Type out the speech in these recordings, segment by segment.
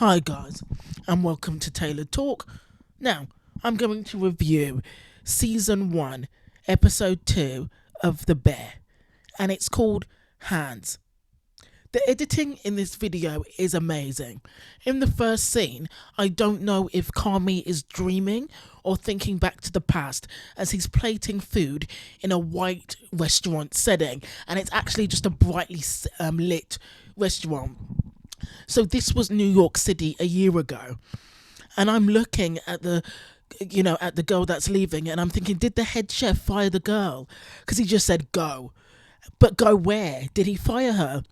Hi guys, and welcome to Taylor Talk. Now, I'm going to review Season 1, Episode 2 of The Bear, and it's called Hands. The editing in this video is amazing. In the first scene, I don't know if Kami is dreaming or thinking back to the past as he's plating food in a white restaurant setting, and it's actually just a brightly lit restaurant. So this was New York City a year ago, and I'm looking at the girl that's leaving, and I'm thinking, did the head chef fire the girl? Because he just said go, but go where? Did he fire her?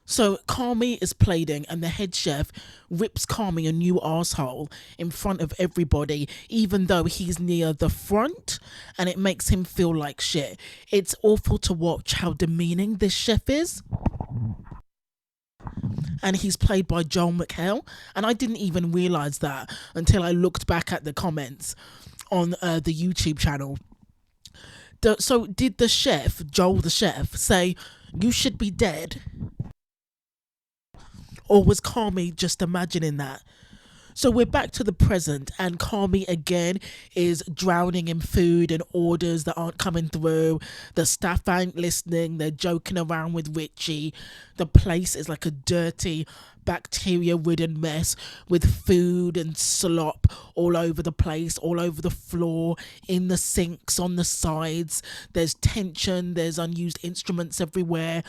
So Kami is plating, and the head chef rips Kami a new asshole in front of everybody, even though he's near the front, and it makes him feel like shit. It's awful to watch how demeaning this chef is, and he's played by Joel McHale, and I didn't even realize that until I looked back at the comments on the YouTube channel. So did the chef, Joel the chef, say you should be dead, or was Kami just imagining that? So we're back to the present, and Kami again is drowning in food and orders that aren't coming through. The staff ain't listening. They're joking around with Richie. The place is like a dirty, bacteria-ridden mess with food and slop all over the place, all over the floor, in the sinks, on the sides. There's tension. There's unused instruments everywhere.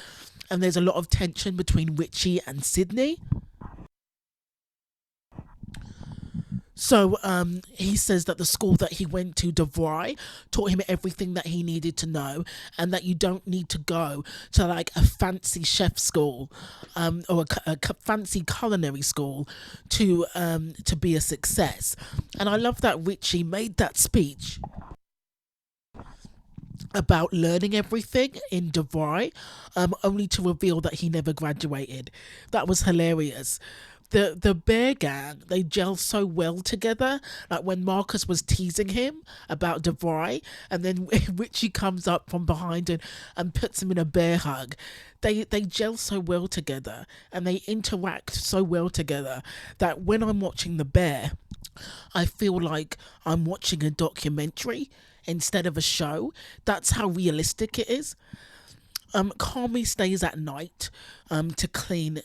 And there's a lot of tension between Richie and Sydney. So he says that the school that he went to, DeVry, taught him everything that he needed to know, and that you don't need to go to like a fancy chef school or a fancy culinary school to be a success. And I love that Richie made that speech about learning everything in DeVry, only to reveal that he never graduated. That was hilarious. The bear gang, they gel so well together. Like when Marcus was teasing him about DeVry, and then Richie comes up from behind and puts him in a bear hug. They gel so well together, and they interact so well together that when I'm watching The Bear, I feel like I'm watching a documentary instead of a show. That's how realistic it is. Kami stays at night to clean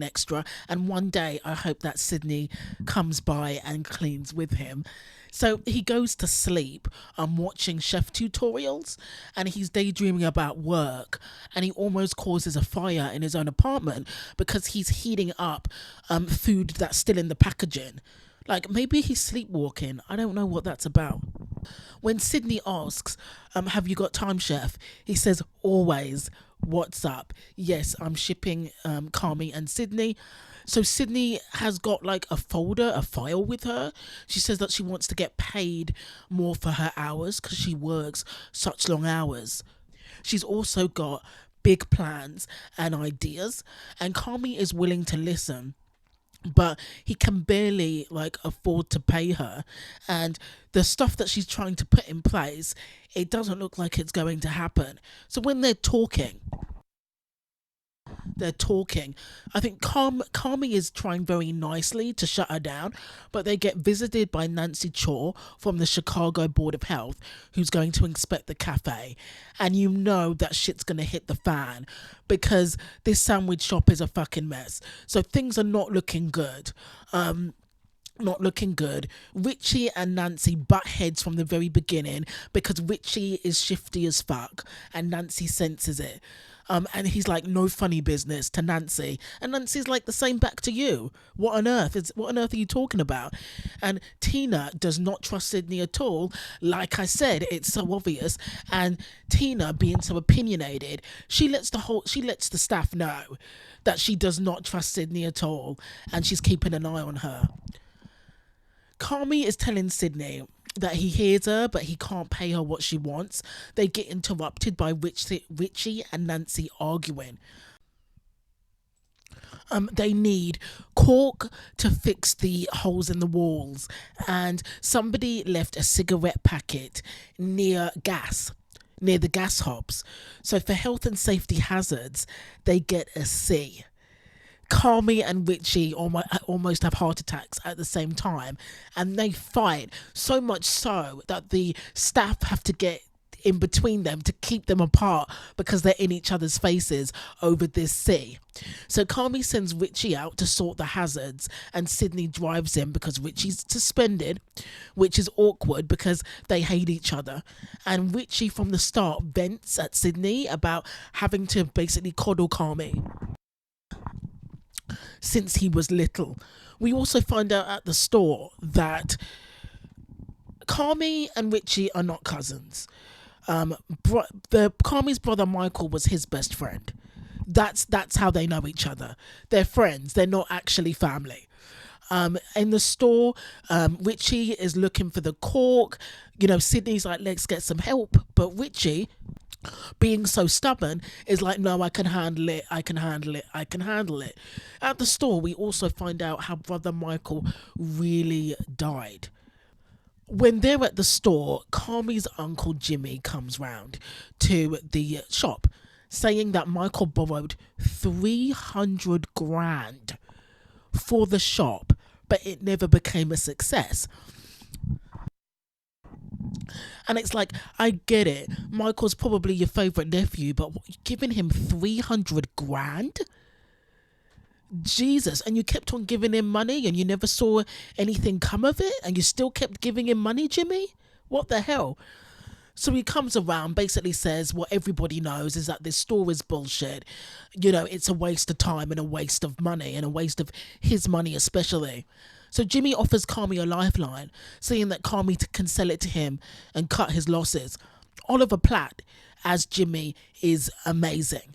extra, and one day I hope that Sydney comes by and cleans with him. So he goes to sleep watching chef tutorials, and he's daydreaming about work, and he almost causes a fire in his own apartment because he's heating up food that's still in the packaging. Like, maybe he's sleepwalking. I don't know what that's about. When Sydney asks, have you got time, chef? He says, always. What's up? Yes, I'm shipping Kami and Sydney. So Sydney has got like a file with her. She says that she wants to get paid more for her hours because she works such long hours. She's also got big plans and ideas, and Kami is willing to listen, but he can barely like afford to pay her, and the stuff that she's trying to put in place, it doesn't look like it's going to happen. So when they're talking, I think Kami is trying very nicely to shut her down, but they get visited by Nancy Chore from the Chicago Board of Health, who's going to inspect the cafe. And you know that shit's going to hit the fan because this sandwich shop is a fucking mess. So things are not looking good. Not looking good. Richie and Nancy butt heads from the very beginning because Richie is shifty as fuck and Nancy senses it. And he's like, no funny business to Nancy, and Nancy's like, the same back to you. What on earth are you talking about? And Tina does not trust Sydney at all. Like I said, it's so obvious. And Tina, being so opinionated, she lets the staff know that she does not trust Sydney at all, and she's keeping an eye on her. Kami is telling Sydney that he hears her, but he can't pay her what she wants. They get interrupted by Richie and Nancy arguing. They need cork to fix the holes in the walls, and somebody left a cigarette packet near the gas hobs. So for health and safety hazards, they get a C. Carmi and Richie almost have heart attacks at the same time, and they fight so much so that the staff have to get in between them to keep them apart because they're in each other's faces over this sea. So Carmi sends Richie out to sort the hazards, and Sydney drives him because Richie's suspended, which is awkward because they hate each other. And Richie from the start vents at Sydney about having to basically coddle Carmi since he was little. We also find out at the store that Carmi and Richie are not cousins. The Carmi's brother Michael was his best friend. That's how they know each other. They're friends. They're not actually family. In the store, Richie is looking for the cork. Sydney's like, let's get some help. But Richie, being so stubborn, is like, no, I can handle it. I can handle it. I can handle it. At the store, we also find out how brother Michael really died. When they're at the store, Carmi's uncle Jimmy comes round to the shop saying that Michael borrowed 300 grand for the shop, but it never became a success. And it's like, I get it. Michael's probably your favourite nephew, but giving him 300 grand? Jesus. And you kept on giving him money and you never saw anything come of it, and you still kept giving him money, Jimmy? What the hell? So he comes around, basically says what everybody knows is that this store is bullshit. It's a waste of time and a waste of money, and a waste of his money especially. So Jimmy offers Carmi a lifeline, saying that Carmi can sell it to him and cut his losses. Oliver Platt as Jimmy is amazing,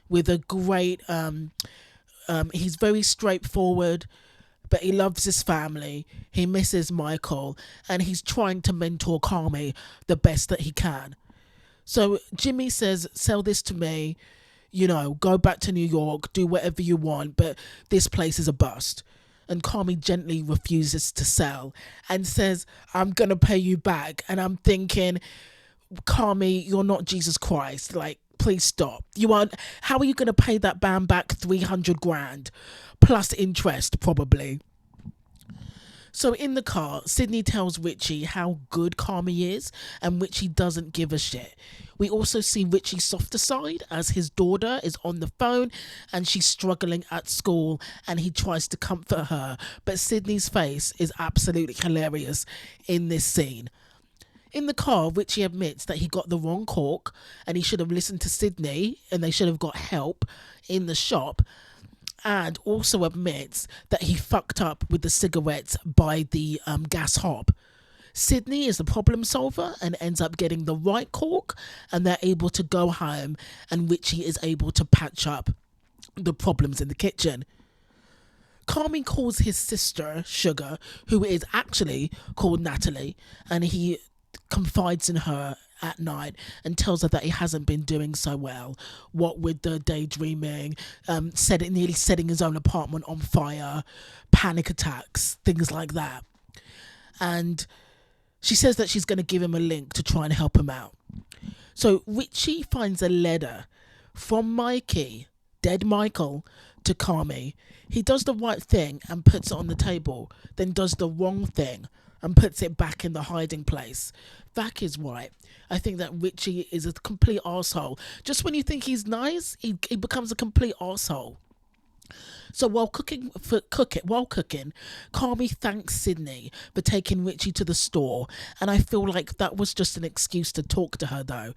with a great he's very straightforward, but he loves his family. He misses Michael, and he's trying to mentor Carmi the best that he can. So Jimmy says, sell this to me, go back to New York, do whatever you want, but this place is a bust. And Carmi gently refuses to sell and says, I'm going to pay you back. And I'm thinking, Carmi, you're not Jesus Christ. Like, please stop. How are you going to pay that band back 300 grand? Plus interest, probably. So in the car, Sydney tells Richie how good Carmi is, and Richie doesn't give a shit. We also see Richie's softer side as his daughter is on the phone and she's struggling at school, and he tries to comfort her. But Sydney's face is absolutely hilarious in this scene. In the car, Richie admits that he got the wrong cork and he should have listened to Sydney and they should have got help in the shop, and also admits that he fucked up with the cigarettes by the gas hob. Sydney is the problem solver and ends up getting the right cork, and they're able to go home, and Richie is able to patch up the problems in the kitchen. Carmi calls his sister Sugar, who is actually called Natalie, and he confides in her at night and tells her that he hasn't been doing so well. What with the daydreaming, nearly setting his own apartment on fire, panic attacks, things like that. And she says that she's going to give him a link to try and help him out. So Richie finds a letter from Mikey, dead Michael, to Carmi. He does the right thing and puts it on the table, then does the wrong thing and puts it back in the hiding place. That is right. I think that Richie is a complete arsehole. Just when you think he's nice, he becomes a complete arsehole. So while cooking, Carmi thanks Sydney for taking Richie to the store, and I feel like that was just an excuse to talk to her though.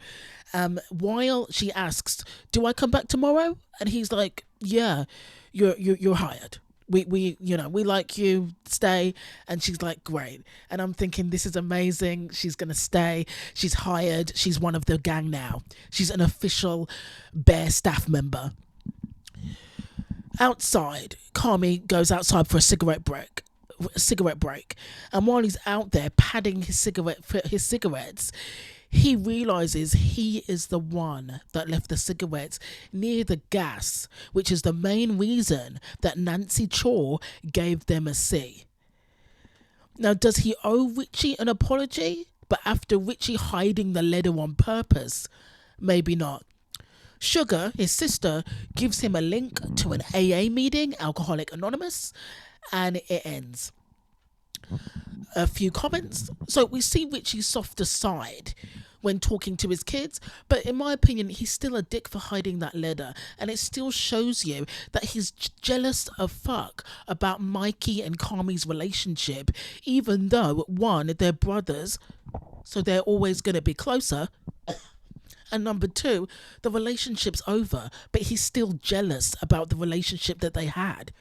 While she asks, "Do I come back tomorrow?" and he's like, "Yeah, you're hired. We like you, stay." And she's like, great. And I'm thinking, this is amazing. She's gonna stay. She's hired. She's one of the gang now. She's an official Bear staff member. Outside, Carmi goes outside for a cigarette break, and while he's out there padding his cigarettes, he realizes he is the one that left the cigarettes near the gas, which is the main reason that Nancy Chore gave them a C. Now, does he owe Richie an apology? But after Richie hiding the letter on purpose? Maybe not. Sugar, his sister, gives him a link to an AA meeting, Alcoholic Anonymous, and it ends. A few comments. So we see Richie's softer side when talking to his kids, but in my opinion, he's still a dick for hiding that letter, and it still shows you that he's jealous of fuck about Mikey and Carmi's relationship, even though, one, they're brothers, so they're always going to be closer, and number two, the relationship's over, but he's still jealous about the relationship that they had.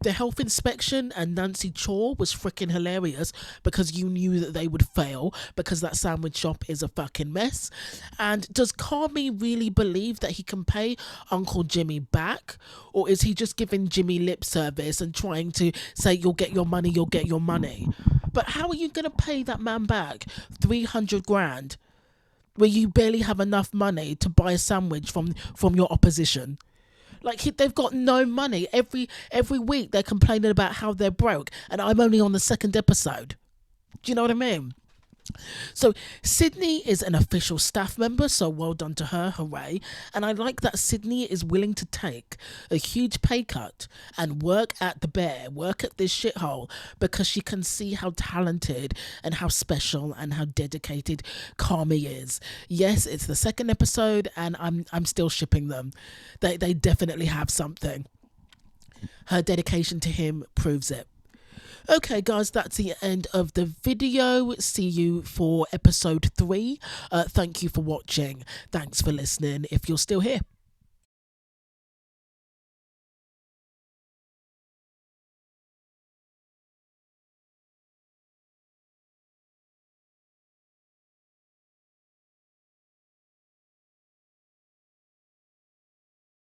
The health inspection and Nancy Chore was freaking hilarious because you knew that they would fail because that sandwich shop is a fucking mess. And does Carmi really believe that he can pay Uncle Jimmy back? Or is he just giving Jimmy lip service and trying to say, you'll get your money, you'll get your money? But how are you going to pay that man back 300 grand where you barely have enough money to buy a sandwich from your opposition? Like, they've got no money. Every week they're complaining about how they're broke, and I'm only on the second episode. Do you know what I mean? So Sydney is an official staff member, so well done to her, hooray. And I like that Sydney is willing to take a huge pay cut and work at the Bear, work at this shithole, because she can see how talented and how special and how dedicated Carmi is. Yes, it's the second episode and I'm still shipping them. They definitely have something. Her dedication to him proves it. Okay, guys, that's the end of the video. See you for episode 3. Thank you for watching. Thanks for listening if you're still here.